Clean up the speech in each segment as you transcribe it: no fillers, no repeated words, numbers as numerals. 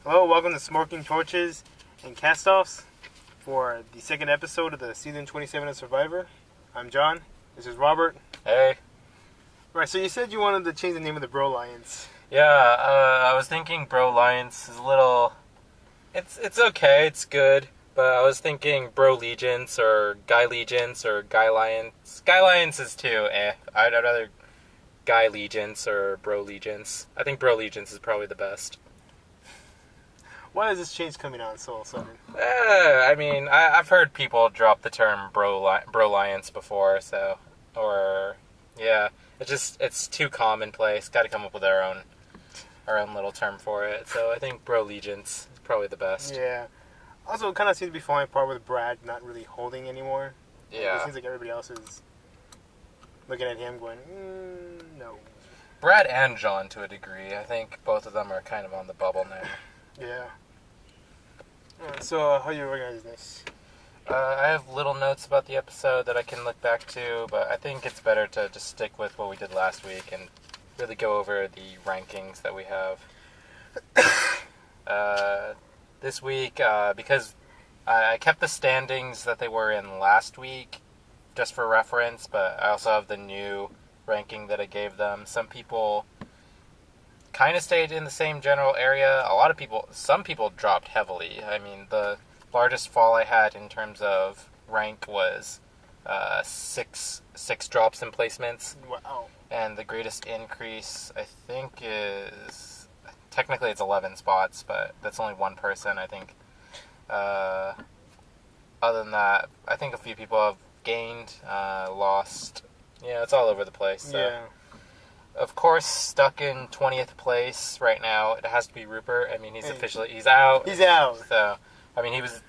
Hello, welcome to Smoking Torches and Castoffs for the second episode of the season 27 of Survivor. I'm John. This is Robert. Hey. Right, so you said you wanted to change the name of the Bro Lions. Yeah, I was thinking Bro Lions is a little... It's okay, it's good, but I was thinking Bro Legions or Guy Legions or Guy Lions. Guy Lions is too, I'd rather Guy Legions or Bro Legions. I think Bro Legions is probably the best. Why is this change coming on so sudden? I've heard people drop the term Bro Lions before, so... Yeah, it's too commonplace. Got to come up with our own little term for it. So I think Bro Legions is probably the best. Yeah. Also, it kind of seems to be falling apart with Brad not really holding anymore. Yeah. It seems like everybody else is looking at him going, no. Brad and John to a degree. I think both of them are kind of on the bubble now. Yeah. Alright, so how are you organizing this? I have little notes about the episode that I can look back to, but I think it's better to just stick with what we did last week and really go over the rankings that we have. This week, because I kept the standings that they were in last week, just for reference, but I also have the new ranking that I gave them. Some people kind of stayed in the same general area. Some people dropped heavily. I mean, the largest fall I had in terms of rank was six drops in placements. Wow. And the greatest increase, I think, is... Technically, it's 11 spots, but that's only one person, I think. Other than that, I think a few people have gained, lost. Yeah, it's all over the place. So. Yeah. Of course, stuck in 20th place right now. It has to be Rupert. I mean, he's out. He's out. So, I mean, he was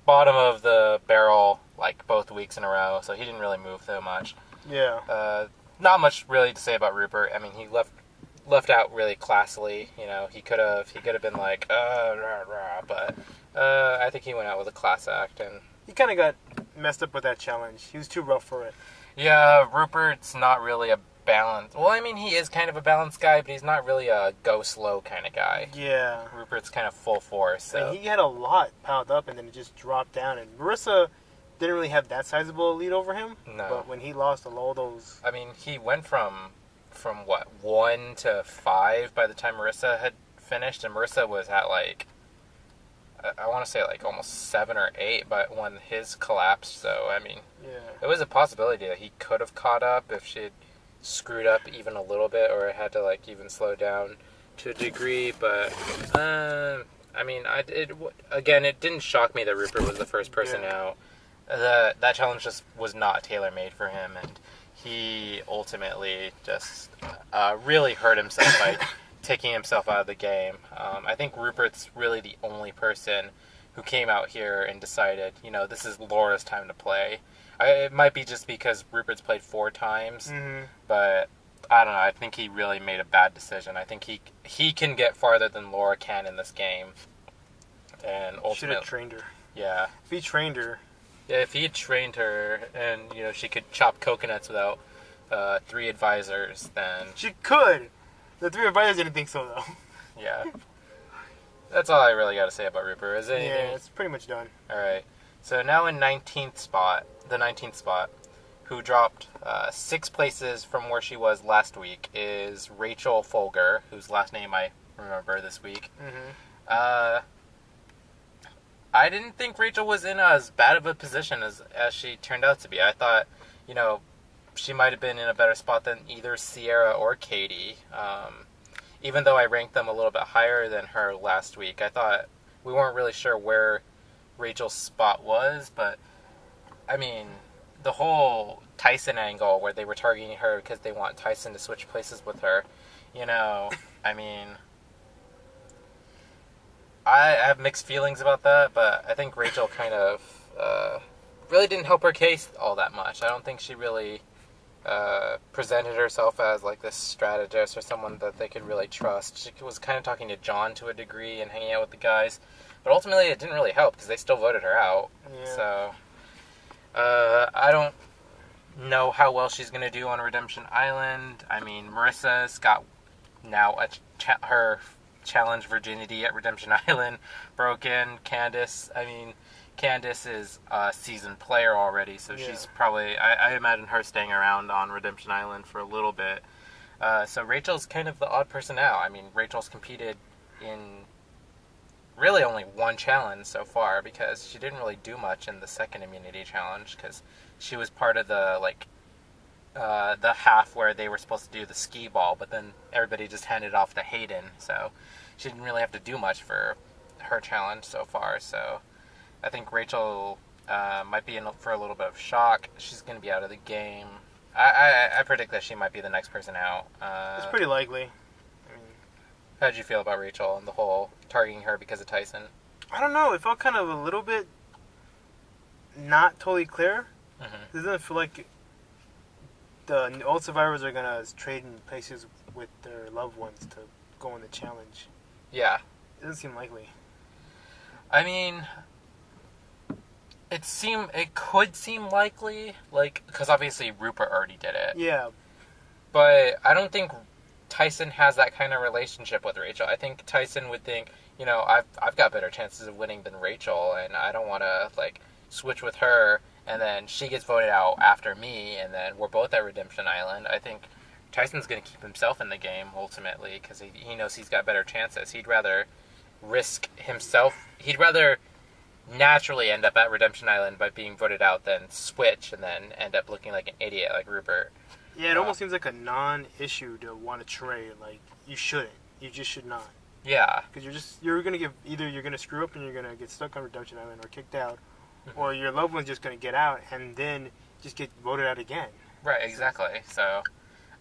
bottom of the barrel like both weeks in a row, so he didn't really move so much. Yeah. Not much really to say about Rupert. I mean, he left out really classily. You know, he could have been like, rah, rah, but I think he went out with a class act, and he kind of got messed up with that challenge. He was too rough for it. Yeah, Rupert's not really a balanced. Well, I mean, he is kind of a balanced guy, but he's not really a go slow kind of guy. Yeah. Rupert's kind of full force. So. And he had a lot piled up, and then it just dropped down. And Marissa didn't really have that sizable a lead over him. No. But when he lost all those... I mean, he went from what, 1 to 5 by the time Marissa had finished, and Marissa was at like, I want to say like almost 7 or 8, but when his collapsed, so I mean, yeah, it was a possibility that he could have caught up if she'd screwed up even a little bit, or it had to like even slow down to a degree, but I mean, it didn't shock me that Rupert was the first person out. That challenge just was not tailor-made for him, and he ultimately just really hurt himself by taking himself out of the game. I think Rupert's really the only person who came out here and decided, this is Laura's time to play. It might be just because Rupert's played 4 times, but I don't know. I think he really made a bad decision. I think he can get farther than Laura can in this game. And ultimately, should have trained her. Yeah. If he trained her. Yeah, if he had trained her and, she could chop coconuts without 3 advisors, then... She could! The 3 advisors didn't think so, though. Yeah. That's all I really got to say about Rupert. Is it anything? Yeah, it's pretty much done. Alright. So now in the 19th spot, who dropped 6 places from where she was last week, is Rachel Folger, whose last name I remember this week. I didn't think Rachel was in as bad of a position as she turned out to be. I thought, she might have been in a better spot than either Sierra or Katie. Even though I ranked them a little bit higher than her last week, I thought we weren't really sure where Rachel's spot was, but I mean, the whole Tyson angle where they were targeting her because they want Tyson to switch places with her, I mean, I have mixed feelings about that, but I think Rachel kind of really didn't help her case all that much. I don't think she really presented herself as like this strategist or someone that they could really trust. She was kind of talking to John to a degree and hanging out with the guys, but ultimately it didn't really help because they still voted her out. Yeah. So I don't know how well she's going to do on Redemption Island. I mean, Marissa's got now her challenge virginity at Redemption Island broken. Candace is a seasoned player already, so she's probably, I imagine her staying around on Redemption Island for a little bit. So Rachel's kind of the odd person out. I mean, Rachel's competed in really only one challenge so far because she didn't really do much in the second immunity challenge because she was part of the, like, the half where they were supposed to do the skee ball, but then everybody just handed it off to Hayden, so she didn't really have to do much for her challenge so far, so I think Rachel might be in for a little bit of shock. She's going to be out of the game. I predict that she might be the next person out. It's pretty likely. I mean, how did you feel about Rachel and the whole targeting her because of Tyson? I don't know. It felt kind of a little bit not totally clear. Mm-hmm. It doesn't feel like the old survivors are going to trade in places with their loved ones to go on the challenge. Yeah. It doesn't seem likely. I mean, it could seem likely, like, because obviously Rupert already did it. Yeah. But I don't think Tyson has that kind of relationship with Rachel. I think Tyson would think, you know, I've got better chances of winning than Rachel, and I don't want to, like, switch with her, and then she gets voted out after me, and then we're both at Redemption Island. I think Tyson's going to keep himself in the game, ultimately, because he knows he's got better chances. He'd rather risk himself. He'd rather naturally end up at Redemption Island by being voted out than switch and then end up looking like an idiot like Rupert. Yeah, it almost seems like a non-issue to want to trade. Like, you shouldn't. You just should not. Yeah. Because you're going to get, either you're going to screw up and you're going to get stuck on Redemption Island or kicked out, or your loved one's just going to get out and then just get voted out again. Right, exactly. So,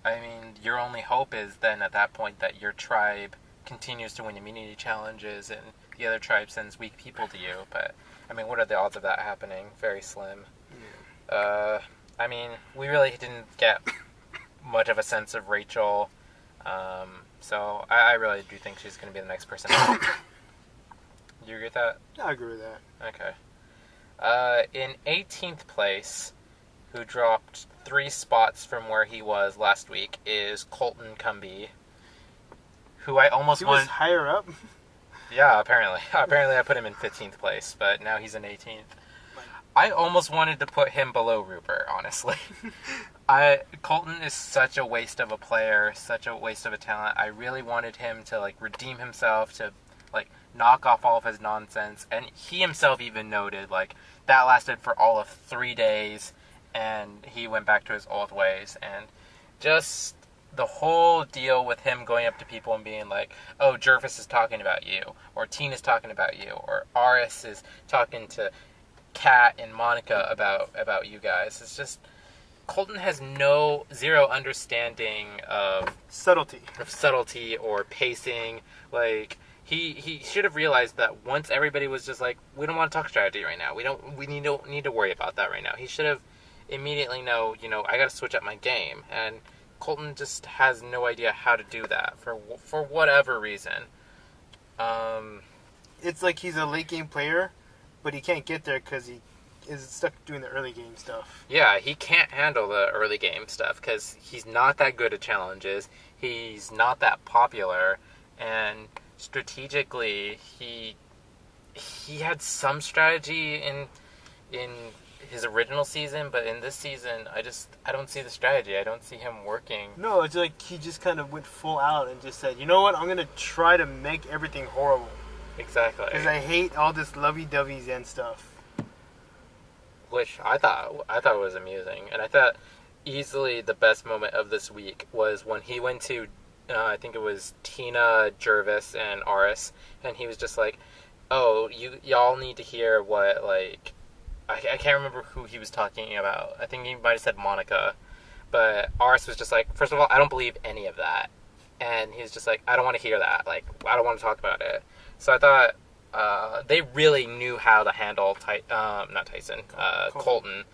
I mean, your only hope is then at that point that your tribe continues to win immunity challenges and the other tribe sends weak people to you. But, I mean, what are the odds of that happening? Very slim. Yeah. I mean, we really didn't get much of a sense of Rachel. So I really do think she's going to be the next person. You agree with that? Yeah, I agree with that. Okay. In 18th place, who dropped 3 spots from where he was last week, is Colton Cumbie, who I almost He was higher up? Yeah, apparently. Apparently I put him in 15th place, but now he's in 18th. I almost wanted to put him below Rupert, honestly. Colton is such a waste of a player, such a waste of a talent. I really wanted him to, like, redeem himself, to, like, knock off all of his nonsense. And he himself even noted, like, that lasted for all of 3 days, and he went back to his old ways. And just the whole deal with him going up to people and being like, oh, Jervis is talking about you, or Tina's talking about you, or Aris is talking to Kat and Monica about you guys. It's just, Colton has zero understanding of subtlety or pacing. Like, he should have realized that once everybody was just like, we don't want to talk strategy right now. We need to worry about that right now. He should have immediately I got to switch up my game. And Colton just has no idea how to do that for whatever reason. It's like he's a late game player, but he can't get there because he is stuck doing the early game stuff. Yeah, he can't handle the early game stuff because he's not that good at challenges. He's not that popular, and strategically, he had some strategy in his original season, but in this season, I don't see the strategy. I don't see him working. No, it's like he just kind of went full out and just said, you know what, I'm going to try to make everything horrible. Exactly. Because I hate all this lovey-dovey Zen stuff. Which I thought was amusing. And I thought easily the best moment of this week was when he went to, I think it was Tina, Jervis, and Aris, and he was just like, oh, y'all need to hear what, like, I can't remember who he was talking about. I think he might have said Monica. But Aris was just like, first of all, I don't believe any of that. And he's just like, I don't want to hear that. Like, I don't want to talk about it. So I thought they really knew how to handle Colton.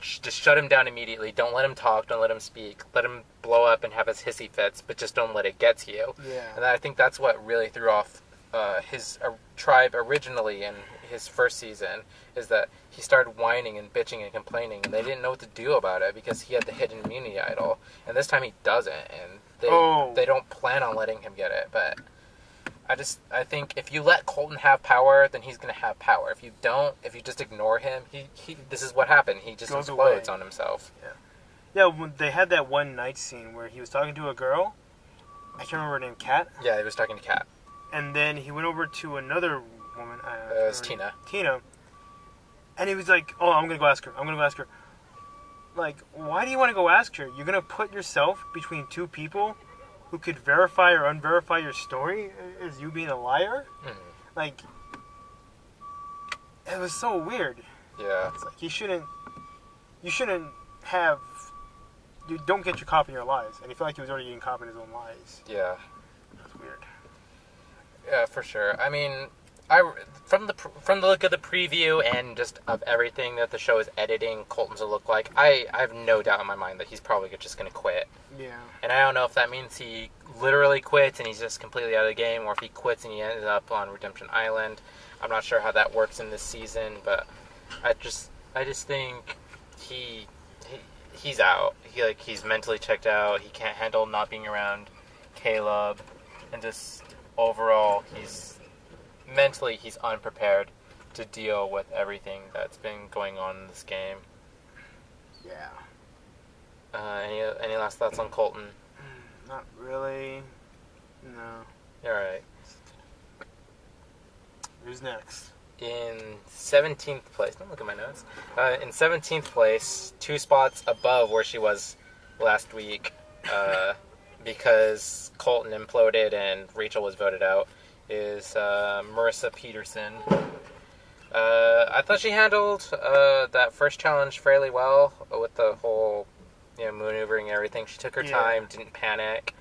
Just shut him down immediately. Don't let him talk. Don't let him speak. Let him blow up and have his hissy fits, but just don't let it get to you. Yeah. And I think that's what really threw off his tribe originally in his first season, is that he started whining and bitching and complaining, and they didn't know what to do about it because he had the hidden immunity idol. And this time he doesn't, and they don't plan on letting him get it, but I think if you let Colton have power, then he's going to have power. If you don't, if you just ignore him, he this is what happened. He just explodes on himself. Yeah. Yeah, when they had that one night scene where he was talking to a girl. I can't remember her name, Kat? Yeah, he was talking to Kat. And then he went over to another woman. It was Tina. Tina. And he was like, oh, I'm going to go ask her. Like, why do you want to go ask her? You're going to put yourself between two people who could verify or unverify your story as you being a liar? Mm-hmm. Like, it was so weird. Yeah. It's like, you shouldn't have, you don't get your cop in your lies. And he felt like he was already getting cop in his own lies. Yeah. That's weird. Yeah, for sure. I mean, from the look of the preview and just of everything that the show is editing Colton to look like, I have no doubt in my mind that he's probably just going to quit. Yeah. And I don't know if that means he literally quits and he's just completely out of the game, or if he quits and he ends up on Redemption Island. I'm not sure how that works in this season, but I just think he's out. He's mentally checked out. He can't handle not being around Caleb, and just overall he's unprepared to deal with everything that's been going on in this game. Yeah. Any last thoughts on Colton? Not really. No. All right. Who's next? In 17th place, don't look at my notes. In 17th place, 2 spots above where she was last week, because Colton imploded and Rachel was voted out, is Marissa Peterson. I thought she handled that first challenge fairly well with the whole, maneuvering and everything. She took her time, didn't panic.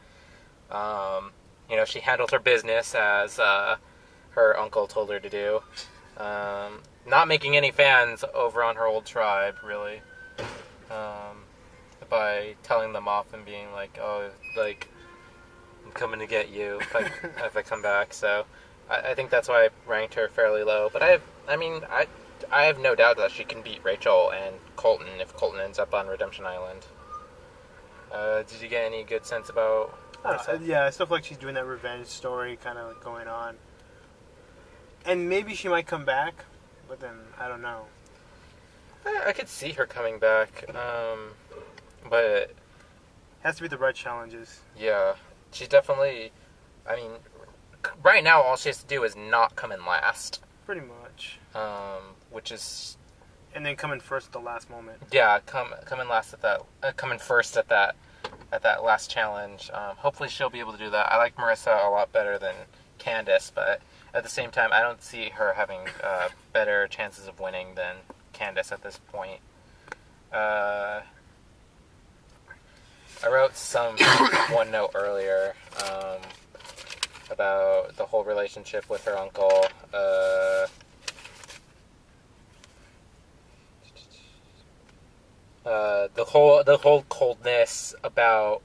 She handled her business as her uncle told her to do. Not making any fans over on her old tribe, really. By telling them off and being like, oh, like, I'm coming to get you if I come back. So I think that's why I ranked her fairly low. But I have no doubt that she can beat Rachel and Colton if Colton ends up on Redemption Island. Did you get any good sense about Marissa? Yeah, I still feel like she's doing that revenge story kind of like going on. And maybe she might come back, but then I don't know. I could see her coming back, but it has to be the right challenges. Yeah, she's definitely. I mean, right now all she has to do is not come in last. Pretty much. Which is. And then come in first at the last moment. Yeah, come in last at that. Come in first at that last challenge. Hopefully she'll be able to do that. I like Marissa a lot better than Candace, but at the same time, I don't see her having better chances of winning than Candace at this point. I wrote one note earlier about the whole relationship with her uncle. The whole coldness about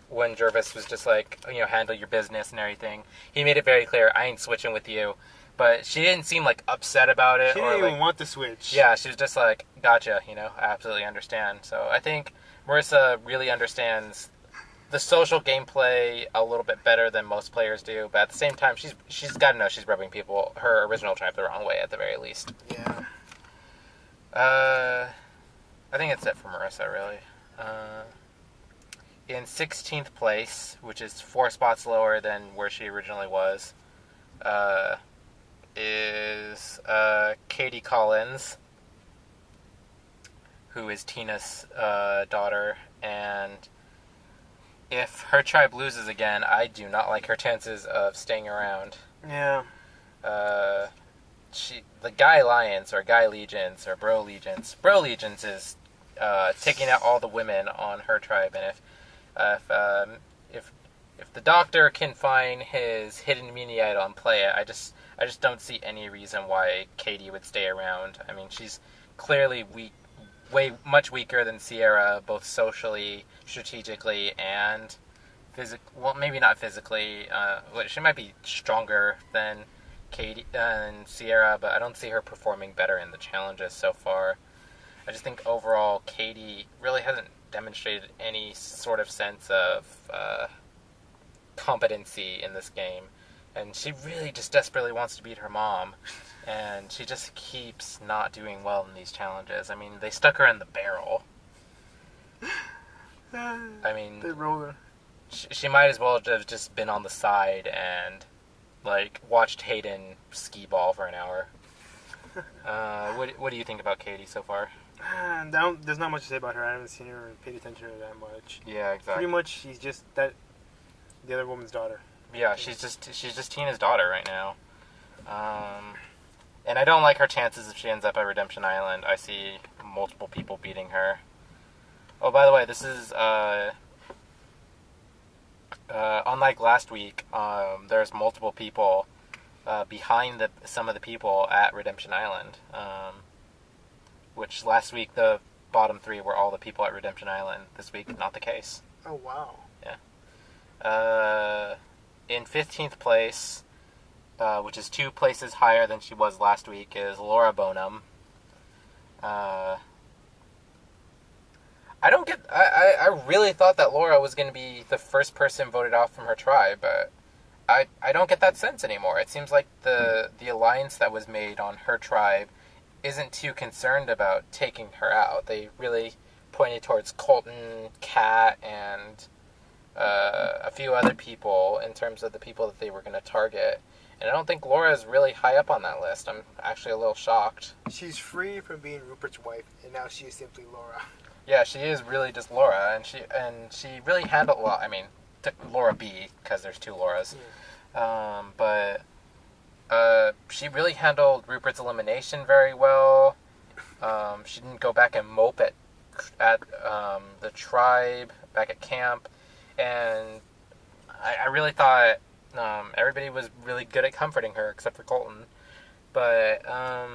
when Jervis was just like, handle your business and everything. He made it very clear, I ain't switching with you. But she didn't seem like upset about it. She didn't even want to switch. Yeah, she was just like, gotcha, I absolutely understand. So I think Marissa really understands the social gameplay a little bit better than most players do. But at the same time, she's got to know she's rubbing her original tribe the wrong way at the very least. Yeah. I think that's it for Marissa, really. In 16th place, which is 4 spots lower than where she originally was, is Katie Collins, who is Tina's daughter. And if her tribe loses again, I do not like her chances of staying around. Yeah. The Guy Alliance, or Guy Legions, or Bro Legions. Bro Legions is taking out all the women on her tribe, and if the Doctor can find his hidden immunity idol and play it, I just don't see any reason why Katie would stay around. I mean, she's clearly weak, much weaker than Sierra, both socially, strategically, and well, maybe not physically. She might be stronger than Sierra, but I don't see her performing better in the challenges so far. I just think overall Katie really hasn't demonstrated any sort of sense of competency in this game. And she really just desperately wants to beat her mom. And she just keeps not doing well in these challenges. I mean, they stuck her in the barrel. I mean, they rolled her. She might as well have just been on the side and, like, watched Hayden skee ball for an hour. What do you think about Katie so far? There's not much to say about her. I haven't seen her or paid attention to her that much. Yeah, exactly. Pretty much, she's just the other woman's daughter. Yeah, she's just Tina's daughter right now. And I don't like her chances if she ends up at Redemption Island. I see multiple people beating her. Oh, by the way, this is unlike last week. There's multiple people behind some of the people at Redemption Island. Which last week the bottom 3 were all the people at Redemption Island. This week, not the case. Oh wow. Yeah. In 15th place, which is 2 places higher than she was last week, is Laura Bonham. I really thought that Laura was going to be the first person voted off from her tribe, but I don't get that sense anymore. It seems like the alliance that was made on her tribe isn't too concerned about taking her out. They really pointed towards Colton, Kat, and a few other people in terms of the people that they were going to target. And I don't think Laura is really high up on that list. I'm actually a little shocked. She's free from being Rupert's wife, and now she is simply Laura. Yeah, she is really just Laura, and she really handled, well, I mean, Laura B, because there's 2 Lauras. Yeah. But she really handled Rupert's elimination very well. She didn't go back and mope at the tribe, back at camp, and I really thought everybody was really good at comforting her, except for Colton. But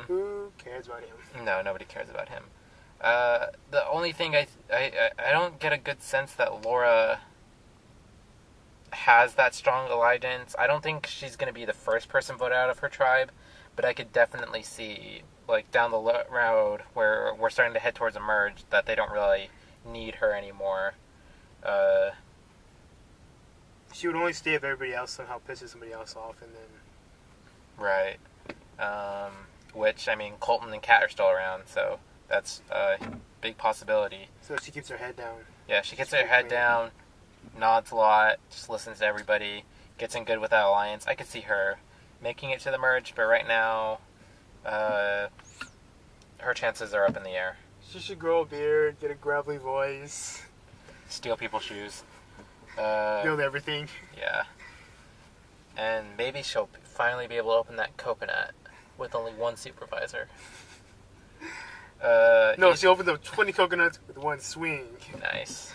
who cares about him? No, nobody cares about him. The only thing I don't get a good sense that Laura has that strong alliance. I don't think she's going to be the first person voted out of her tribe, but I could definitely see, like, down the road where we're starting to head towards a merge, that they don't really need her anymore. She would only stay if everybody else somehow pisses somebody else off, and then... Right. Which, I mean, Colton and Kat are still around, so that's a big possibility. So she keeps her head down. Yeah, she keeps her head down, nods a lot, just listens to everybody, gets in good with that alliance. I could see her making it to the merge, but right now, her chances are up in the air. She should grow a beard, get a gravelly voice. Steal people's shoes. Build everything. Yeah. And maybe she'll finally be able to open that coconut with only 1 supervisor. No, she opened up 20 coconuts with 1 swing. Nice.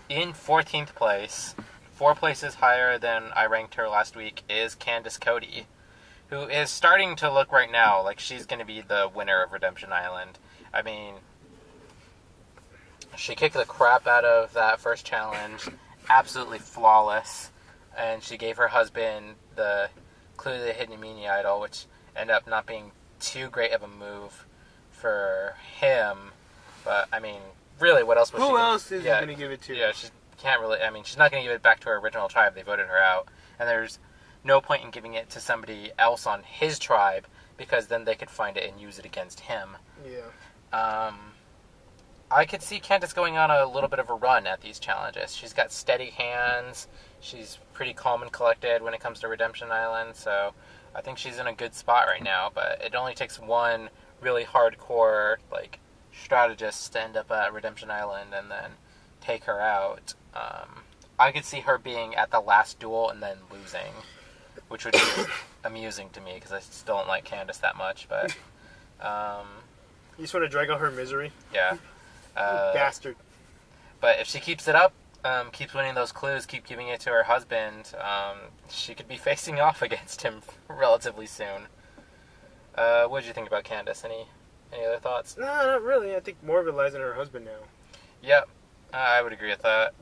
In 14th place, 4 places higher than I ranked her last week, is Candace Cody, who is starting to look right now like she's going to be the winner of Redemption Island. I mean, she kicked the crap out of that first challenge, absolutely flawless, and she gave her husband the clue to the hidden immunity idol, which ended up not being too great of a move for him. But, I mean, really, what else was she... Who else is going to give it to? Yeah, she can't really... I mean, she's not going to give it back to her original tribe. They voted her out. And there's no point in giving it to somebody else on his tribe, because then they could find it and use it against him. Yeah. I could see Candace going on a little bit of a run at these challenges. She's got steady hands. She's pretty calm and collected when it comes to Redemption Island, so I think she's in a good spot right now. But it only takes one really hardcore, like, strategist to end up at Redemption Island and then take her out. I could see her being at the last duel and then losing, which would be amusing to me because I still don't like Candace that much. But you just want to drag out her misery. Yeah. Bastard. But if she keeps it up, keeps winning those clues, keep giving it to her husband, she could be facing off against him relatively soon. What did you think about Candace? Any other thoughts? No, not really. I think more of it lies in her husband now. Yep, I would agree with that.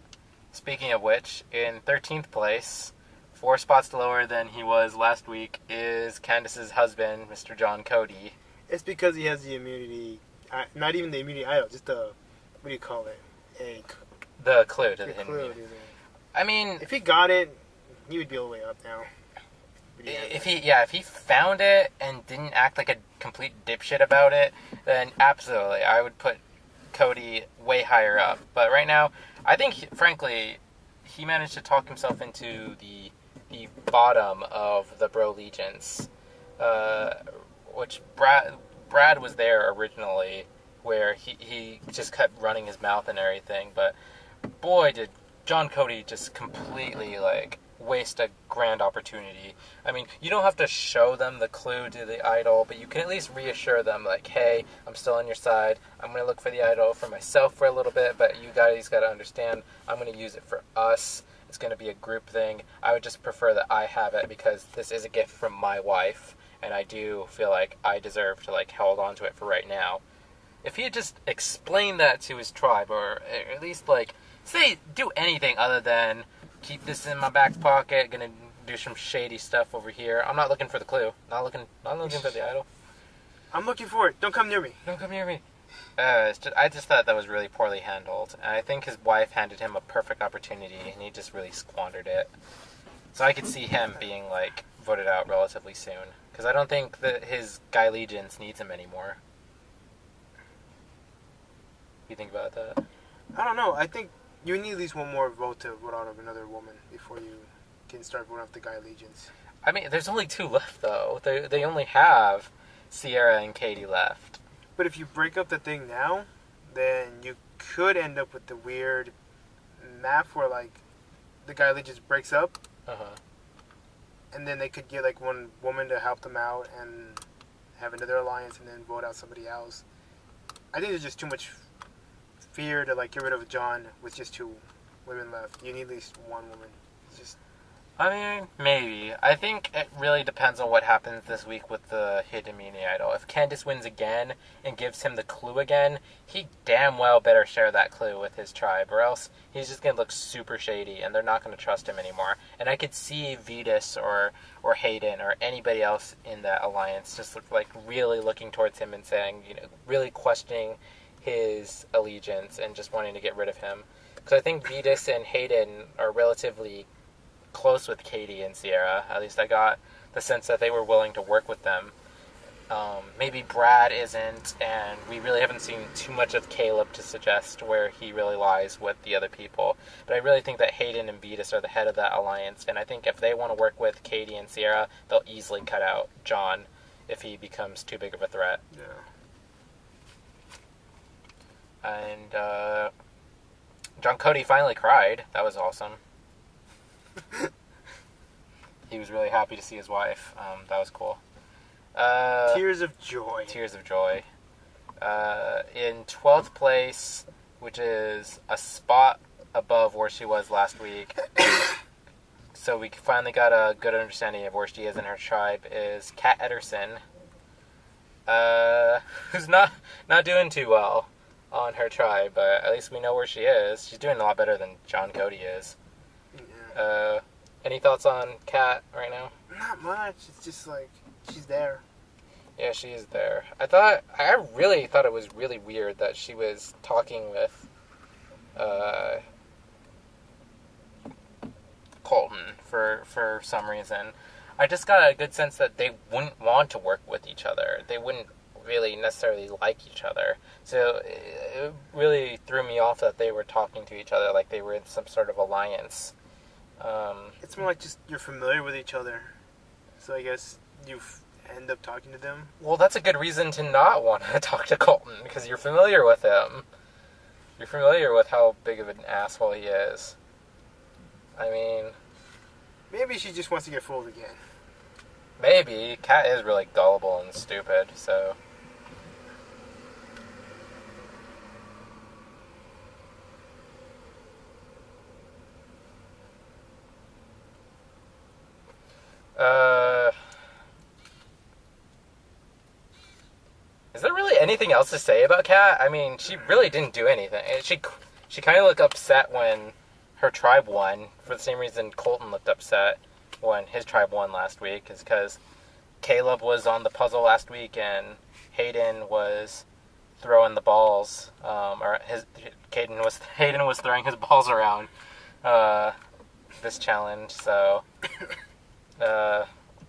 Speaking of which, in 13th place, 4 spots lower than he was last week, is Candace's husband, Mr. John Cody. It's because he has the immunity, not even the immunity idol, just the, what do you call it? A The clue to the hidden clue, meaning. dude. I mean, If he got it, he would be all the way up now. But if he found it and didn't act like a complete dipshit about it, then absolutely, I would put Cody way higher up. But right now, I think, frankly, he managed to talk himself into the bottom of the Bro Legions, which Brad was there originally, where he just kept running his mouth and everything. But boy, did John Cody just completely waste a grand opportunity. I mean, you don't have to show them the clue to the idol, but you can at least reassure them, like, hey, I'm still on your side. I'm going to look for the idol for myself for a little bit, but you guys got to understand, I'm going to use it for us. It's going to be a group thing. I would just prefer that I have it because this is a gift from my wife, and I do feel like I deserve to, hold on to it for right now. If he had just explained that to his tribe, or at least, say, do anything other than keep this in my back pocket, gonna do some shady stuff over here. I'm not looking for the clue. Not looking for the idol. I'm looking for it. Don't come near me. Don't come near me. I just thought that was really poorly handled. And I think his wife handed him a perfect opportunity, and he just really squandered it. So I could see him being, voted out relatively soon. Because I don't think that his Guy Legions needs him anymore. What do you think about that? I don't know. I think you need at least one more vote to vote out of another woman before you can start voting out the Guy Legions. I mean, there's only 2 left, though. They only have Sierra and Katie left. But if you break up the thing now, then you could end up with the weird map where, the Guy Legions breaks up. Uh-huh. And then they could get, one woman to help them out and have another alliance and then vote out somebody else. I think there's just too much fear to, get rid of John with just 2 women left. You need at least one woman. It's just... I mean, maybe. I think it really depends on what happens this week with the Hidden Meaning Idol. If Candace wins again and gives him the clue again, he damn well better share that clue with his tribe, or else he's just going to look super shady, and they're not going to trust him anymore. And I could see Vetus or Hayden or anybody else in that alliance just really looking towards him and saying, really questioning his allegiance and just wanting to get rid of him. Because I think Vetus and Hayden are relatively close with Katie and Sierra. At least I got the sense that they were willing to work with them. Maybe Brad isn't, and we really haven't seen too much of Caleb to suggest where he really lies with the other people. But I really think that Hayden and Vetus are the head of that alliance, and I think if they want to work with Katie and Sierra, they'll easily cut out John if he becomes too big of a threat. Yeah. And John Cody finally cried. That was awesome. He was really happy to see his wife. That was cool. Tears of joy. Tears of joy. In 12th place, which is a spot above where she was last week. So we finally got a good understanding of where she is in her tribe, is Kat Ederson. Who's not doing too well on her tribe, but at least we know where she is. She's doing a lot better than John Cody is. Yeah. Any thoughts on Kat right now? Not much. It's just she's there. Yeah, she is there. I really thought it was really weird that she was talking with Colton for some reason. I just got a good sense that they wouldn't want to work with each other. They wouldn't really necessarily like each other. So it really threw me off that they were talking to each other like they were in some sort of alliance. It's more just you're familiar with each other. So I guess you end up talking to them. Well, that's a good reason to not want to talk to Colton, because you're familiar with him. You're familiar with how big of an asshole he is. I mean... Maybe she just wants to get fooled again. Maybe. Kat is really gullible and stupid, so... Is there really anything else to say about Kat? I mean, she really didn't do anything. She kind of looked upset when her tribe won, for the same reason Colton looked upset when his tribe won last week, is because Caleb was on the puzzle last week and Hayden was throwing the balls, Hayden was throwing his balls around this challenge, so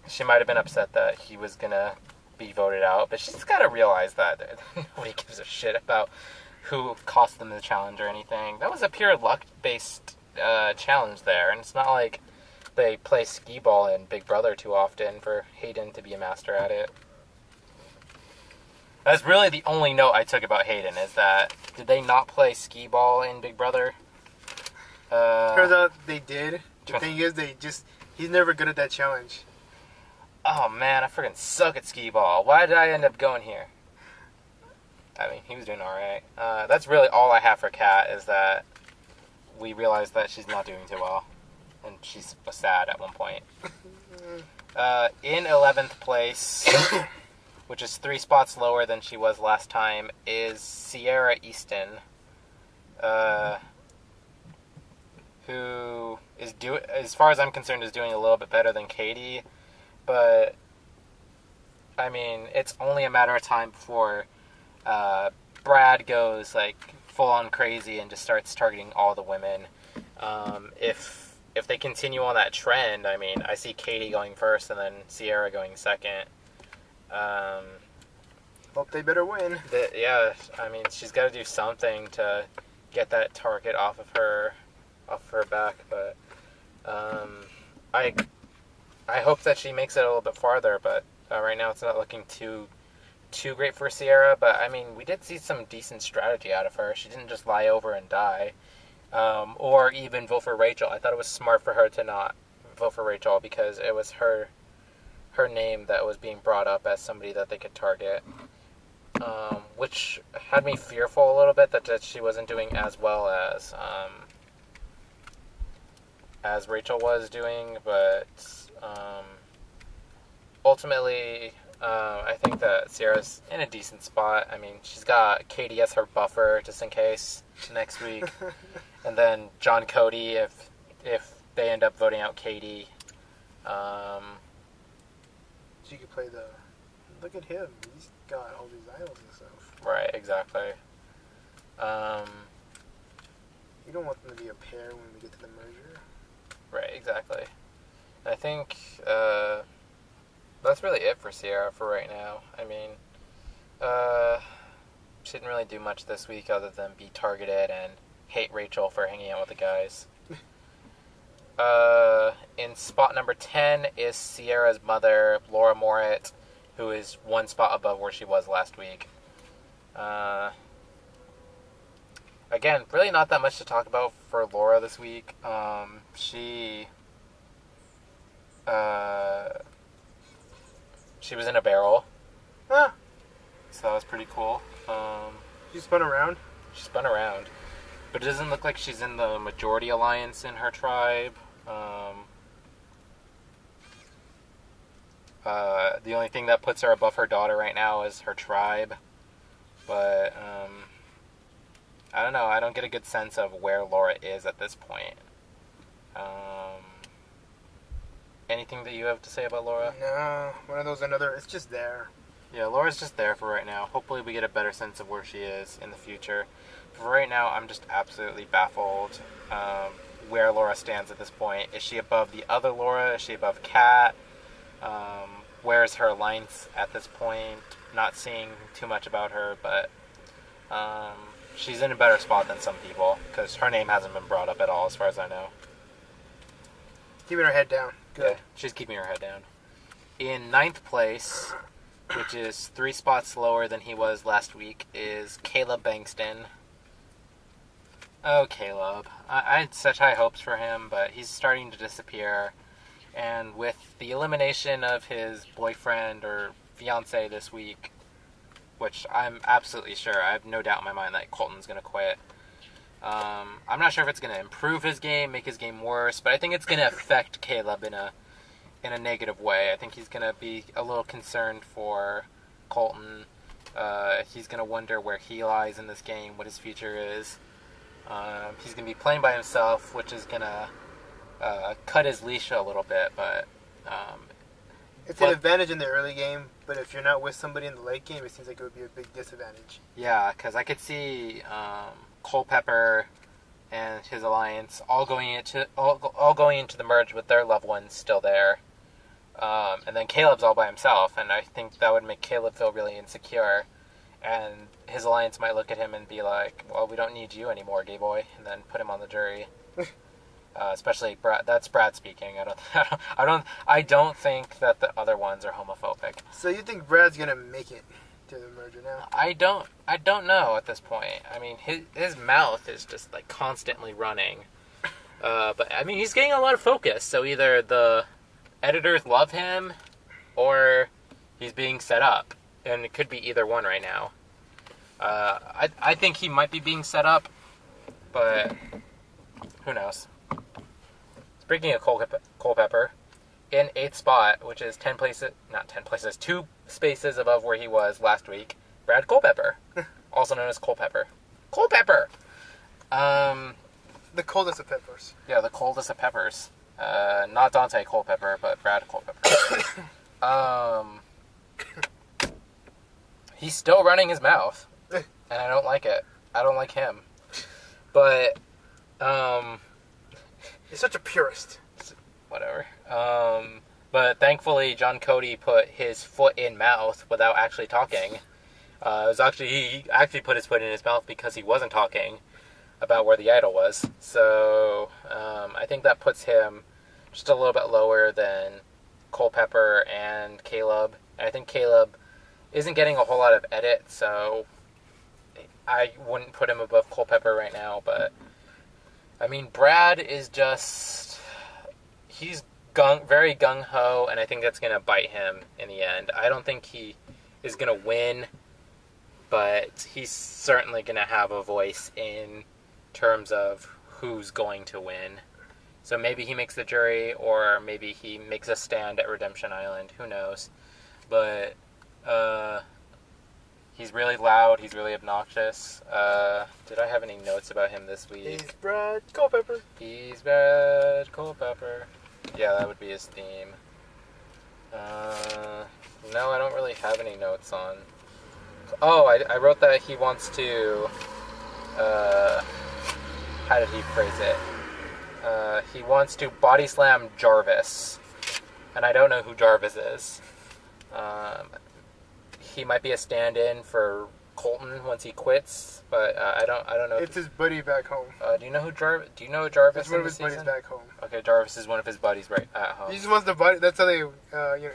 she might have been upset that he was gonna be voted out, but she's got to realize that nobody gives a shit about who cost them the challenge or anything. That was a pure luck-based challenge there, and it's not like they play skee ball in Big Brother too often for Hayden to be a master at it. That's really the only note I took about Hayden, is that did they not play skee ball in Big Brother? Turns out they did. The thing is, he's never good at that challenge. Oh man, I freaking suck at skee ball. Why did I end up going here? I mean, he was doing alright. That's really all I have for Kat, is that we realized that she's not doing too well. And she was sad at one point. In 11th place, which is 3 spots lower than she was last time, is Sierra Easton. Who is as far as I'm concerned, is doing a little bit better than Katie. But, I mean, it's only a matter of time before Brad goes, like, full-on crazy and just starts targeting all the women. If they continue on that trend, I mean, I see Katie going first and then Sierra going second. Hope they better win. Yeah, I mean, she's got to do something to get that target off of her back, but I hope that she makes it a little bit farther, but right now it's not looking too great for Sierra. But I mean, we did see some decent strategy out of her. She didn't just lie over and die, or even vote for Rachel. I thought it was smart for her to not vote for Rachel, because it was her name that was being brought up as somebody that they could target, which had me fearful a little bit that she wasn't doing as well as Rachel was doing, but ultimately, I think that Sierra's in a decent spot. I mean, she's got Katie as her buffer just in case next week, and then John Cody if they end up voting out Katie. She could play look at him. He's got all these idols and stuff. Right, exactly. You don't want them to be a pair when we get to the merger. Right, exactly. I think that's really it for Sierra for right now. I mean, she didn't really do much this week other than be targeted and hate Rachel for hanging out with the guys. In spot number 10 is Sierra's mother, Laura Morit, who is 1 spot above where she was last week. Again, really not that much to talk about for Laura this week. She was in a barrel. Huh. So that was pretty cool. She spun around? She spun around. But it doesn't look like she's in the majority alliance in her tribe. The only thing that puts her above her daughter right now is her tribe. But, I don't know. I don't get a good sense of where Laura is at this point. Anything that you have to say about Laura? No, one of those it's just there. Yeah, Laura's just there for right now. Hopefully we get a better sense of where she is in the future. For right now, I'm just absolutely baffled where Laura stands at this point. Is she above the other Laura? Is she above Kat? Where is her alliance at this point? Not seeing too much about her, but she's in a better spot than some people, because her name hasn't been brought up at all as far as I know. Keeping her head down. Good. Yeah, she's keeping her head down. In 9th place, which is 3 spots lower than he was last week, is Caleb Bankston. Oh, Caleb. I had such high hopes for him, but he's starting to disappear. And with the elimination of his boyfriend or fiance this week, which I'm absolutely sure, I have no doubt in my mind that Colton's going to quit. I'm not sure if it's going to improve his game, make his game worse, but I think it's going to affect Caleb in a negative way. I think he's going to be a little concerned for Colton. He's going to wonder where he lies in this game, what his future is. He's going to be playing by himself, which is going to cut his leash a little bit, but it's an advantage in the early game, but if you're not with somebody in the late game, it seems like it would be a big disadvantage. Yeah, because I could see Culpepper and his alliance all going into the merge with their loved ones still there. And then Caleb's all by himself, and I think that would make Caleb feel really insecure. And his alliance might look at him and be like, well, we don't need you anymore, gay boy, and then put him on the jury. Especially Brad. That's Brad speaking. I don't think that the other ones are homophobic. So you think Brad's gonna make it to the merger now? I don't know at this point. I mean, his mouth is just like constantly running. But I mean, he's getting a lot of focus. So either the editors love him, or he's being set up, and it could be either one right now. I think he might be being set up, but who knows? Speaking of Culpepper, in 8th spot, which is 2 spaces above where he was last week, Brad Culpepper, also known as Culpepper. Culpepper! The coldest of peppers. Yeah, the coldest of peppers. Not Dante Culpepper, but Brad Culpepper. He's still running his mouth, and I don't like it. I don't like him. But, He's such a purist. Whatever. But thankfully, John Cody put his foot in mouth without actually talking. He actually put his foot in his mouth because he wasn't talking about where the idol was. So I think that puts him just a little bit lower than Culpepper and Caleb. And I think Caleb isn't getting a whole lot of edit, so I wouldn't put him above Culpepper right now. But I mean, Brad is just, he's very gung-ho, and I think that's going to bite him in the end. I don't think he is going to win, but he's certainly going to have a voice in terms of who's going to win. So maybe he makes the jury, or maybe he makes a stand at Redemption Island. Who knows? But he's really loud. He's really obnoxious. Did I have any notes about him this week? He's Brad Culpepper. He's Brad Culpepper. Yeah, that would be his theme. No, I don't really have any notes on. Oh, I wrote that he wants to. How did he phrase it? He wants to body slam Jarvis, and I don't know who Jarvis is. He might be a stand-in for Colton once he quits, but I don't know. It's his buddy back home. Do you know who Jarvis? Do you know Jarvis? It's one of his buddies back home. Okay, Jarvis is one of his buddies right at home. He just wants the buddy. That's how they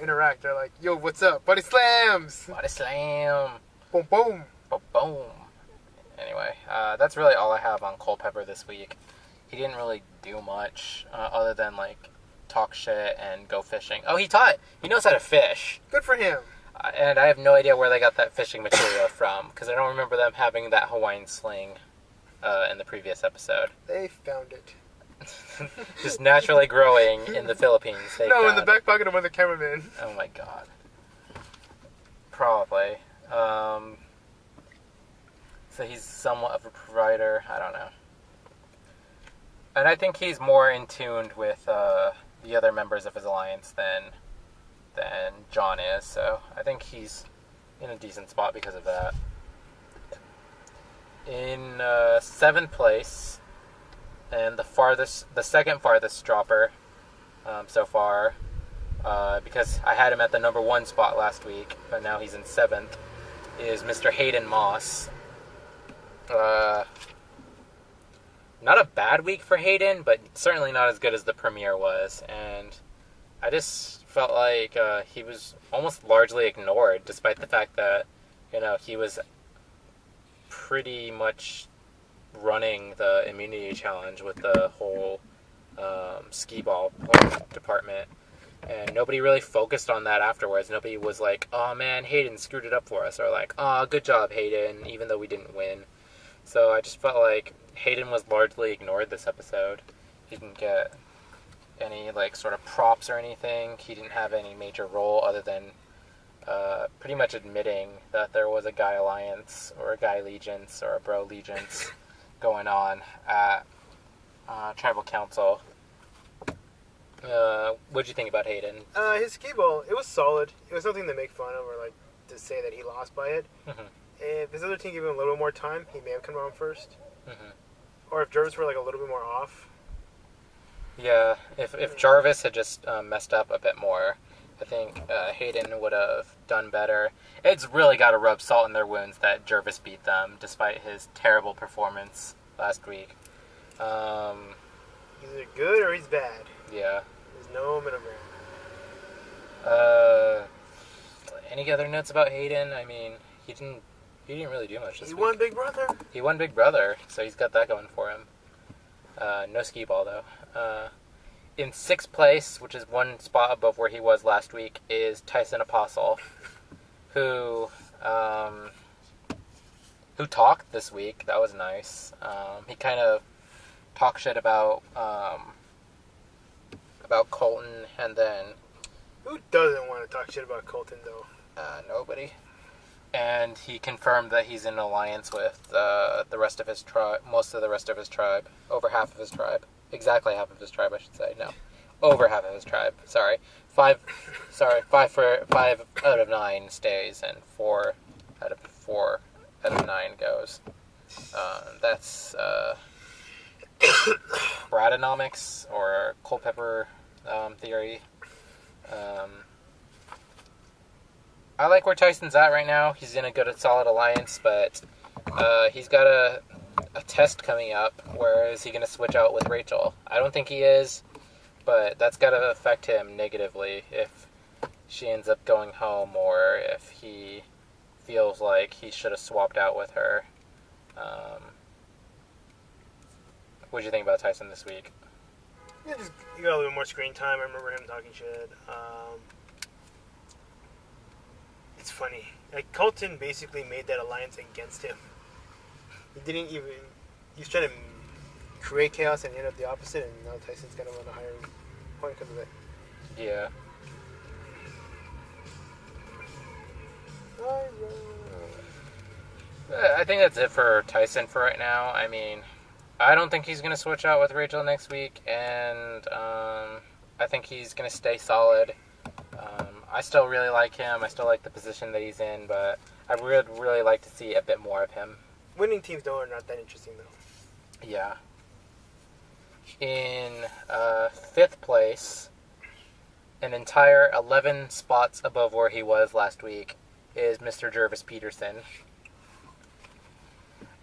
interact. They're like, "Yo, what's up? Buddy slams." Body slam. Boom, boom, boom, boom. Anyway, that's really all I have on Culpepper this week. He didn't really do much other than like talk shit and go fishing. Oh, he knows how to fish. Good for him. And I have no idea where they got that fishing material from, because I don't remember them having that Hawaiian sling in the previous episode. They found it. Just naturally growing in the Philippines. In the back pocket of one of the cameramen. Oh my god. Probably. So he's somewhat of a provider. I don't know. And I think he's more in tune with the other members of his alliance than John is. So I think he's in a decent spot because of that. In 7th place, and the second farthest dropper so far, because I had him at the number 1 spot last week, but now he's in 7th, is Mr. Hayden Moss. Not a bad week for Hayden, but certainly not as good as the premiere was, and I just felt like he was almost largely ignored, despite the fact that, he was pretty much running the immunity challenge with the whole skee ball department, and nobody really focused on that afterwards. Nobody was like, oh man, Hayden screwed it up for us, or like, oh, good job, Hayden, even though we didn't win. So I just felt like Hayden was largely ignored this episode. He didn't get any like sort of props or anything. He didn't have any major role other than pretty much admitting that there was a guy alliance or a guy allegiance or a bro allegiance going on at tribal council. What'd you think about Hayden? His skee ball, it was solid. It was nothing to make fun of or like to say that he lost by it. Mm-hmm. If his other team gave him a little more time, he may have come around first. Mm-hmm. Or if Jarvis were like a little bit more off. Yeah, if Jarvis had just messed up a bit more, I think Hayden would have done better. It's really got to rub salt in their wounds that Jarvis beat them, despite his terrible performance last week. He's either good or he's bad. Yeah. There's no middle ground. Any other notes about Hayden? I mean, he didn't really do much this week. He won Big Brother. He won Big Brother, so he's got that going for him. No skee ball, though. In 6th place, which is one spot above where he was last week, is Tyson Apostle, who talked this week. That was nice. He kind of talked shit about Colton, and then... Who doesn't want to talk shit about Colton, though? Nobody. And he confirmed that he's in alliance with the rest of his tribe, most of the rest of his tribe, over half of his tribe. Exactly half of his tribe, I should say. No, over half of his tribe. Sorry, 5 out of 9 stays, and 4 out of 9 goes. That's Bradonomics or Culpeper theory. I like where Tyson's at right now. He's in a good, solid alliance, but he's got a test coming up. Where is he going to switch out with Rachel? I don't think he is, but that's got to affect him negatively if she ends up going home, or if he feels like he should have swapped out with her. What did you think about Tyson this week? Yeah, just he got a little bit more screen time. I remember him talking shit. It's funny. Like, Colton basically made that alliance against him. He didn't even... He was trying to create chaos and end up the opposite, and now Tyson's kind of on a higher point because of it. Yeah. I think that's it for Tyson for right now. I mean, I don't think he's going to switch out with Rachel next week, and I think he's going to stay solid. I still really like him. I still like the position that he's in, but I would really like to see a bit more of him. Winning teams, though, are not that interesting, though. Yeah. In 5th place, an entire 11 spots above where he was last week, is Mr. Jervis Peterson.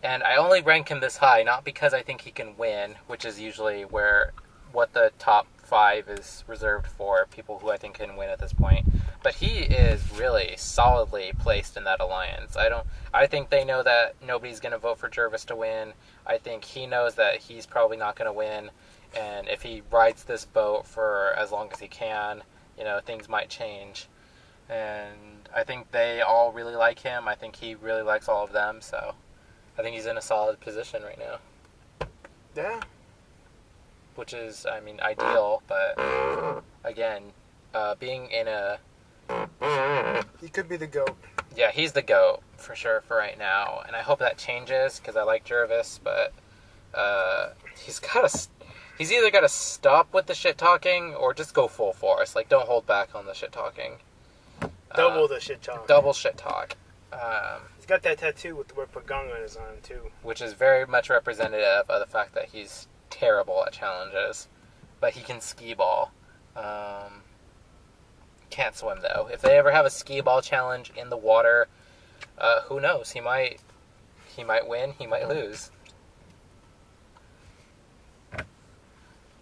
And I only rank him this high, not because I think he can win, which is usually what the top 5 is reserved for, people who I think can win at this point. But he is really solidly placed in that alliance. I think they know that nobody's going to vote for Jervis to win. I think he knows that he's probably not going to win, and if he rides this boat for as long as he can, things might change. And I think they all really like him. I think he really likes all of them, so I think he's in a solid position right now. Yeah. Which is, ideal, but again, being in a... He could be the GOAT. Yeah, he's the GOAT, for sure, for right now. And I hope that changes, because I like Jervis, but he's either got to stop with the shit-talking, or just go full force. Like, don't hold back on the shit-talking. Double the shit-talk. Double shit-talk. He's got that tattoo with the word Pagong on his arm, too. Which is very much representative of the fact that he's terrible at challenges, but he can skee ball. Can't swim, though. If they ever have a skee ball challenge in the water, who knows? He might win, he might lose.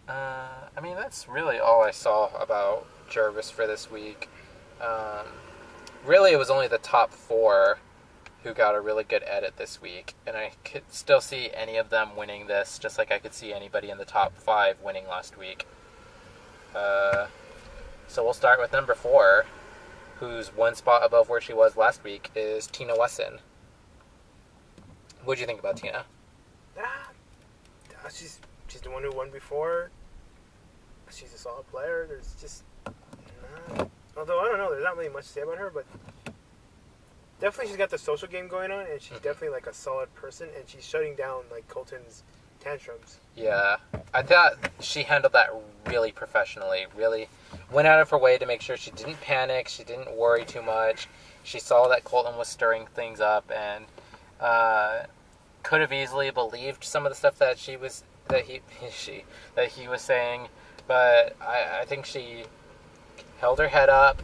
That's really all I saw about Jervis for this week. Really, it was only the top 4 who got a really good edit this week, and I could still see any of them winning this, just like I could see anybody in the top 5 winning last week. So we'll start with number 4, who's one spot above where she was last week, is Tina Wesson. What'd you think about Tina? She's the one who won before. She's a solid player. There's just not... Although, I don't know, there's not really much to say about her, but definitely she's got the social game going on, and she's definitely, like, a solid person, and she's shutting down, like, Colton's tantrums. Yeah. I thought she handled that really professionally, really went out of her way to make sure she didn't panic, she didn't worry too much. She saw that Colton was stirring things up, and could have easily believed some of the stuff that he was saying, but I think she held her head up,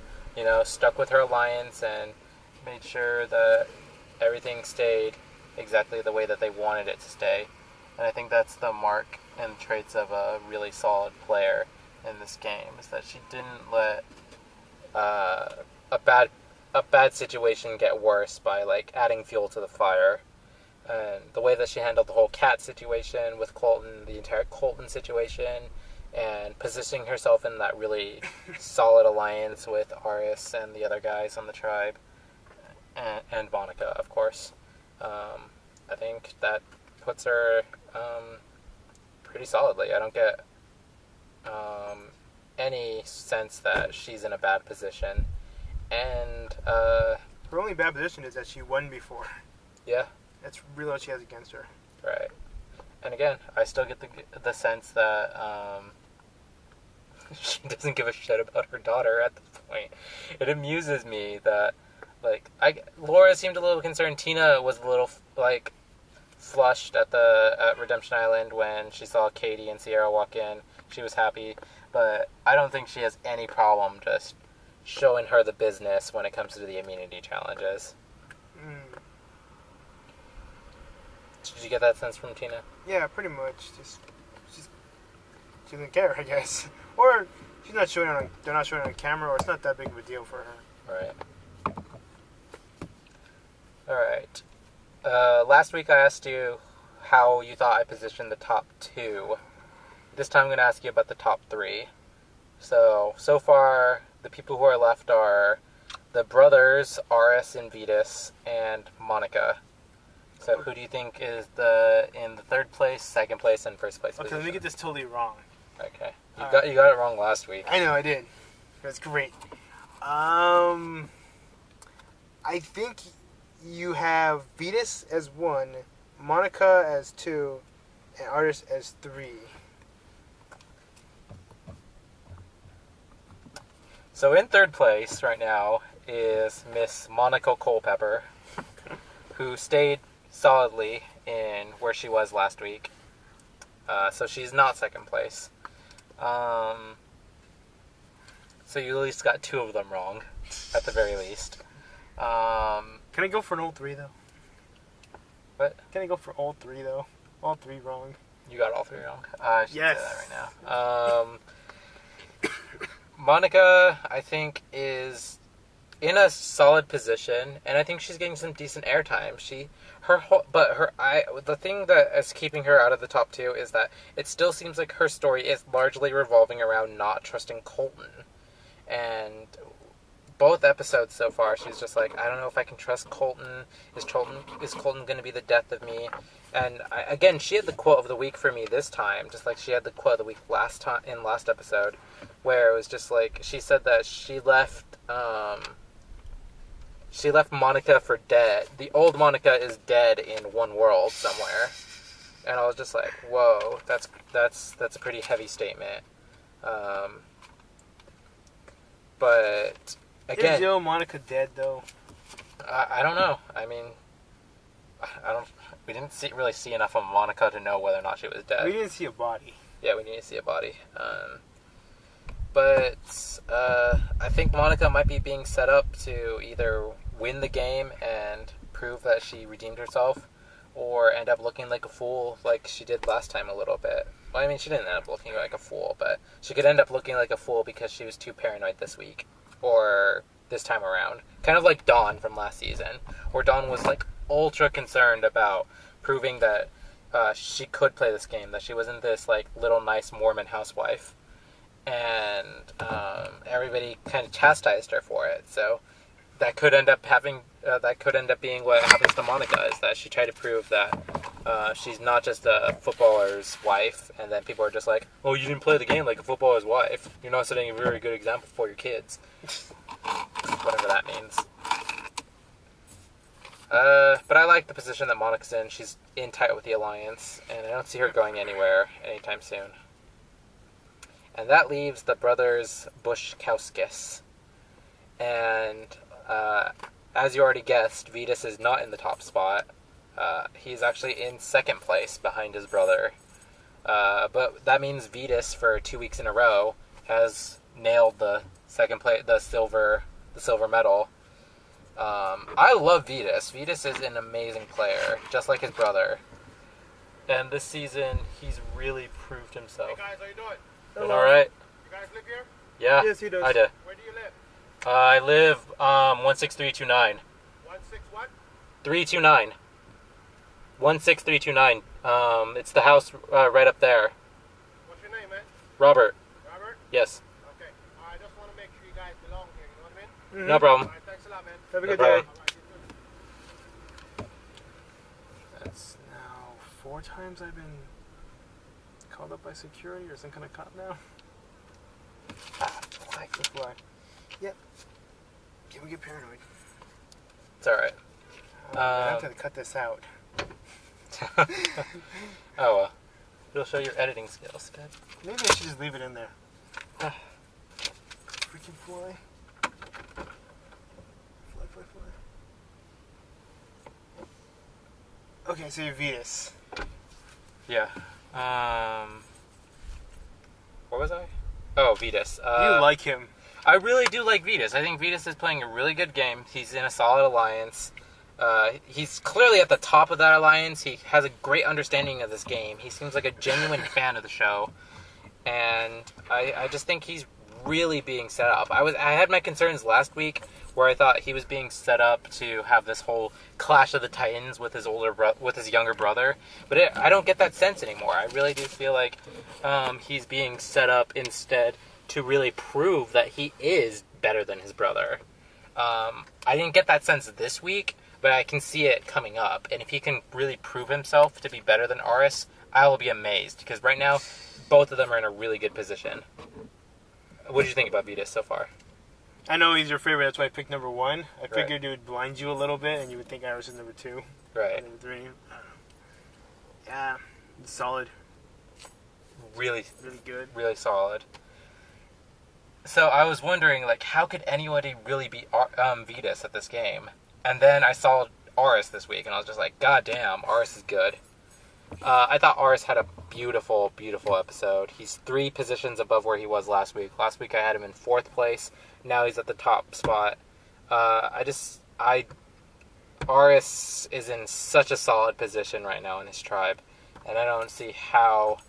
stuck with her alliance and made sure that everything stayed exactly the way that they wanted it to stay. And I think that's the mark and traits of a really solid player in this game, is that she didn't let a bad situation get worse by adding fuel to the fire. And the way that she handled the whole Cat situation with Colton, the entire Colton situation, and positioning herself in that really solid alliance with Aris and the other guys on the tribe, and Monica, of course. I think that puts her pretty solidly. I don't get any sense that she's in a bad position. And her only bad position is that she won before. Yeah. That's really what she has against her. Right. And again, I still get the sense that she doesn't give a shit about her daughter at this point. It amuses me that, Laura seemed a little concerned. Tina was a little, flushed at Redemption Island when she saw Katie and Sierra walk in. She was happy. But I don't think she has any problem just showing her the business when it comes to the immunity challenges. Did you get that sense from Tina? Yeah, pretty much. She doesn't care, I guess. Or she's not showing it they're not showing it on camera, or it's not that big of a deal for her. Alright. Last week I asked you how you thought I positioned the top 2. This time I'm going to ask you about the top 3. So far, the people who are left are the brothers, Aris and Vetus, and Monica. So who do you think is in the third place, second place, and first place position? Let me get this totally wrong. Okay. You got it wrong last week. I know, I did. That's great. I think you have Vetus as 1, Monica as 2, and Aris as 3. So in third place right now is Miss Monica Culpepper, who stayed solidly in where she was last week. So she's not second place. So you at least got 2 of them wrong, at the very least. Can I go for an all 3 though? What? Can I go for all 3 though? All 3 wrong. You got all 3 wrong. I should yes. say that right now. Monica, I think, is in a solid position, and I think she's getting some decent airtime. The thing that is keeping her out of the top 2 is that it still seems like her story is largely revolving around not trusting Colton. And both episodes so far, she's just like, I don't know if I can trust Colton. Is Colton going to be the death of me? And again, she had the quote of the week for me this time, just like she had the quote of the week last episode, where it was just like, she said that she left Monica for dead. The old Monica is dead in one world somewhere. And I was just like, whoa, that's a pretty heavy statement. But again, is the old Monica dead though? I don't know. I mean, we didn't really see enough of Monica to know whether or not she was dead. We didn't see a body. Yeah, we didn't see a body. But I think Monica might be being set up to either win the game and prove that she redeemed herself, or end up looking like a fool like she did last time a little bit. Well, I mean, she didn't end up looking like a fool, but she could end up looking like a fool because she was too paranoid this week, or this time around. Kind of like Dawn from last season, where Dawn was ultra concerned about proving that she could play this game, that she wasn't this little nice Mormon housewife, and everybody kind of chastised her for it. So that could end up being what happens to Monica, is that she tried to prove that she's not just a footballer's wife, and then people are just like, oh, you didn't play the game like a footballer's wife. You're not setting a very good example for your kids. Whatever that means. But I like the position that Monica's in. She's in tight with the Alliance, and I don't see her going anywhere anytime soon. And that leaves the brothers Bushkowskis. And as you already guessed, Vetus is not in the top spot. He's actually in second place behind his brother. But that means Vitas, for 2 weeks in a row, has nailed the second place, the silver medal. I love Vitas. Vitas is an amazing player, just like his brother. And this season, he's really proved himself. Hey guys, how you doing? Doing all right? You guys live here? Yeah. Yes, he does. I do. Where do you live? I live 16329. 16 what? 329. 16329. It's the house right up there. What's your name, man? Robert. Robert? Yes. Okay. I just want to make sure you guys belong here, you know what I mean? No problem. Alright, thanks a lot, man. Have a No good problem. day. Alright, you too. That's now 4 times I've been called up by security or some kind of cop now. Fly. The fly. Yep. Can we get paranoid? It's alright. I have to cut this out. Oh, well. It'll show your editing skills, good. Maybe I should just leave it in there. Freaking fly. Fly. Okay, so you're Vitas. Yeah. What was I? Oh, Vitas. You like him. I really do like Vitas. I think Vitas is playing a really good game. He's in a solid alliance. He's clearly at the top of that alliance. He has a great understanding of this game. He seems like a genuine fan of the show. And I just think he's really being set up. I had my concerns last week where I thought he was being set up to have this whole clash of the titans with his younger brother. But I don't get that sense anymore. I really do feel like he's being set up instead to really prove that he is better than his brother. I didn't get that sense this week, but I can see it coming up. And if he can really prove himself to be better than Aris, I will be amazed. Because right now, both of them are in a really good position. What did you think about Vitas so far? I know he's your favorite, that's why I picked number 1. I Right. figured it would blind you a little bit and you would think Iris is number 2. Right. Number 3. Yeah, solid. Really, Really good. really solid. So I was wondering, like, how could anybody really beat Vitas at this game? And then I saw Aris this week, and I was just like, God damn, Aris is good. I thought Aris had a beautiful, beautiful episode. He's 3 positions above where he was last week. Last week I had him in 4th place. Now he's at the top spot. Aris is in such a solid position right now in his tribe, and I don't see how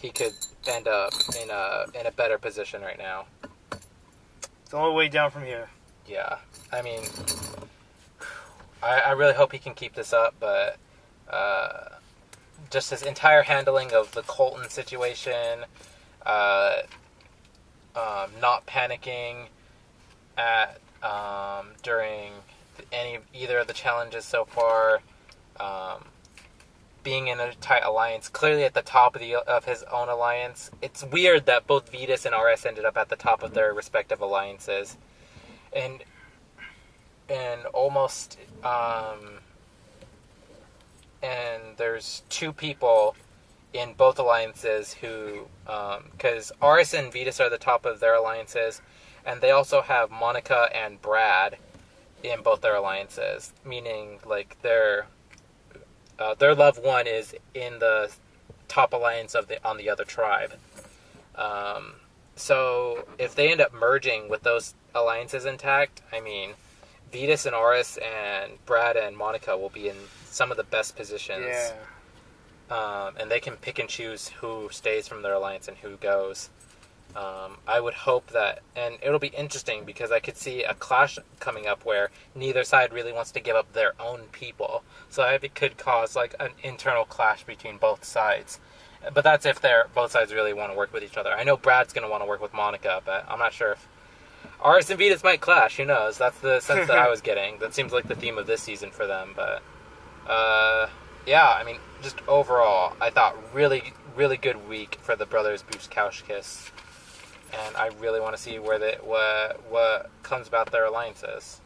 he could end up in a better position right now. It's all the way down from here. Yeah, I mean, I really hope he can keep this up, but just his entire handling of the Colton situation, not panicking during either of the challenges so far, being in a tight alliance, clearly at the top of his own alliance. It's weird that both Vitas and RS ended up at the top of their respective alliances, and almost and there's 2 people in both alliances who, because RS and Vitas are the top of their alliances, and they also have Monica and Brad in both their alliances, meaning like their loved one is in the top alliance on the other tribe. So if they end up merging with those alliances intact, I mean, Vitas and Aris and Brad and Monica will be in some of the best positions. Yeah. And they can pick and choose who stays from their alliance and who goes. I would hope that, and it'll be interesting because I could see a clash coming up where neither side really wants to give up their own people. So it could cause like an internal clash between both sides. But that's if both sides really want to work with each other. I know Brad's going to want to work with Monica, but I'm not sure if Aris and Vitas might clash. Who knows? That's the sense that I was getting. That seems like the theme of this season for them. But yeah, I mean, just overall, I thought really, really good week for the brothers Buskauskis. And I really want to see what comes about their alliances.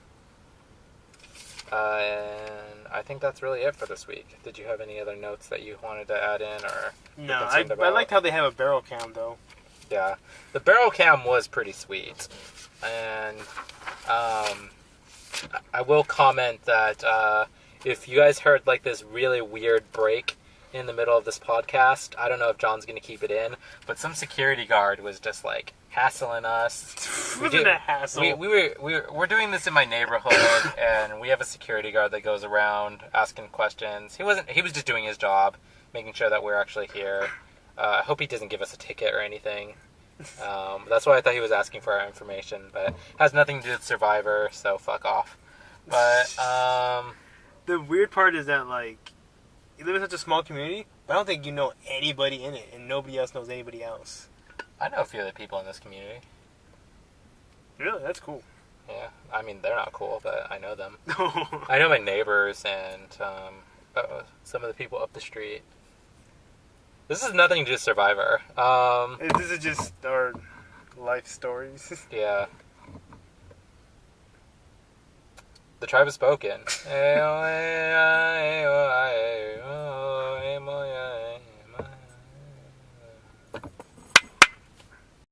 And I think that's really it for this week. Did you have any other notes that you wanted to add in, or No, I liked how they have a barrel cam though. Yeah, the barrel cam was pretty sweet, and I will comment that if you guys heard like this really weird break in the middle of this podcast, I don't know if John's going to keep it in, but some security guard was just like hassling us. Wasn't a hassle. We're doing this in my neighborhood, and we have a security guard that goes around asking questions. He was just doing his job, making sure that we're actually here. I hope he doesn't give us a ticket or anything. That's why I thought he was asking for our information, but it has nothing to do with Survivor, so fuck off. But The weird part is that, like, you live in such a small community, but I don't think you know anybody in it, and nobody else knows anybody else. I know a few of the people in this community. Really? That's cool. Yeah, I mean, they're not cool, but I know them. I know my neighbors and some of the people up the street. This is nothing to do with Survivor. This is just our life stories. Yeah. The tribe has spoken.